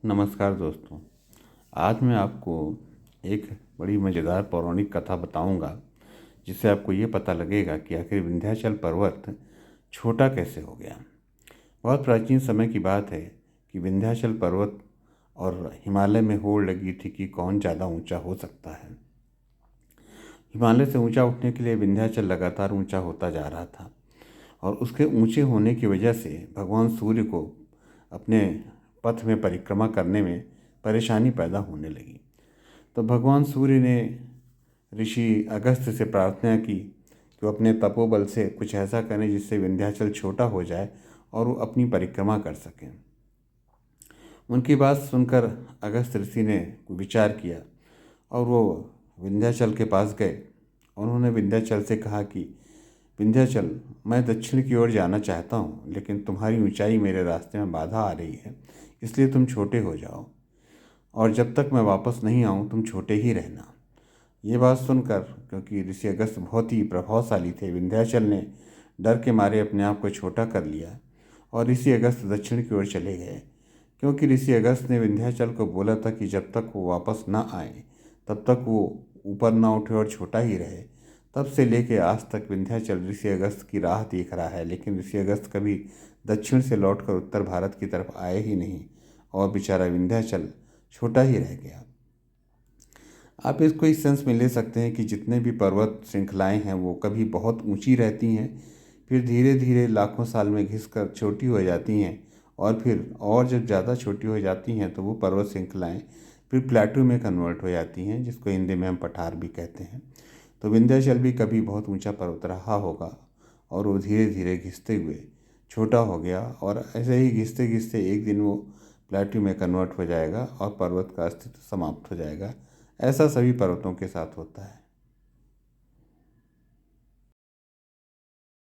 नमस्कार दोस्तों। आज मैं आपको एक बड़ी मज़ेदार पौराणिक कथा बताऊंगा, जिससे आपको ये पता लगेगा कि आखिर विंध्याचल पर्वत छोटा कैसे हो गया। बहुत प्राचीन समय की बात है कि विंध्याचल पर्वत और हिमालय में होड़ लगी थी कि कौन ज़्यादा ऊंचा हो सकता है। हिमालय से ऊंचा उठने के लिए विंध्याचल लगातार ऊंचा होता जा रहा था और उसके ऊंचे होने की वजह से भगवान सूर्य को अपने पथ में परिक्रमा करने में परेशानी पैदा होने लगी। तो भगवान सूर्य ने ऋषि अगस्त्य से प्रार्थना की कि वो अपने तपोबल से कुछ ऐसा करें जिससे विंध्याचल छोटा हो जाए और वो अपनी परिक्रमा कर सकें। उनकी बात सुनकर अगस्त्य ऋषि ने विचार किया और वो विंध्याचल के पास गए। उन्होंने विंध्याचल से कहा कि विंध्याचल, मैं दक्षिण की ओर जाना चाहता हूँ, लेकिन तुम्हारी ऊंचाई मेरे रास्ते में बाधा आ रही है, इसलिए तुम छोटे हो जाओ और जब तक मैं वापस नहीं आऊँ तुम छोटे ही रहना। ये बात सुनकर, क्योंकि ऋषि अगस्त्य बहुत ही प्रभावशाली थे, विंध्याचल ने डर के मारे अपने आप को छोटा कर लिया और ऋषि अगस्त्य दक्षिण की ओर चले गए। क्योंकि ऋषि अगस्त्य ने विंध्याचल को बोला था कि जब तक वो वापस ना आए तब तक वो ऊपर ना उठे और छोटा ही रहे। तब से लेके आज तक विंध्याचल ऋषि अगस्त्य की राह देख रहा है, लेकिन ऋषि अगस्त्य कभी दक्षिण से लौटकर उत्तर भारत की तरफ आए ही नहीं और बेचारा विंध्याचल छोटा ही रह गया। आप इसको इस सेंस में ले सकते हैं कि जितने भी पर्वत श्रृंखलाएं हैं वो कभी बहुत ऊंची रहती हैं, फिर धीरे धीरे लाखों साल में घिसकर छोटी हो जाती हैं और फिर और जब ज़्यादा छोटी हो जाती हैं तो वो पर्वत श्रृंखलाएं फिर प्लेटू में कन्वर्ट हो जाती हैं, जिसको हिंदी में हम पठार भी कहते हैं। तो विंध्याचल भी कभी बहुत ऊंचा पर्वत रहा होगा और वो धीरे धीरे घिसते हुए छोटा हो गया और ऐसे ही घिसते घिसते एक दिन वो प्लेटू में कन्वर्ट हो जाएगा और पर्वत का अस्तित्व समाप्त हो जाएगा। ऐसा सभी पर्वतों के साथ होता है।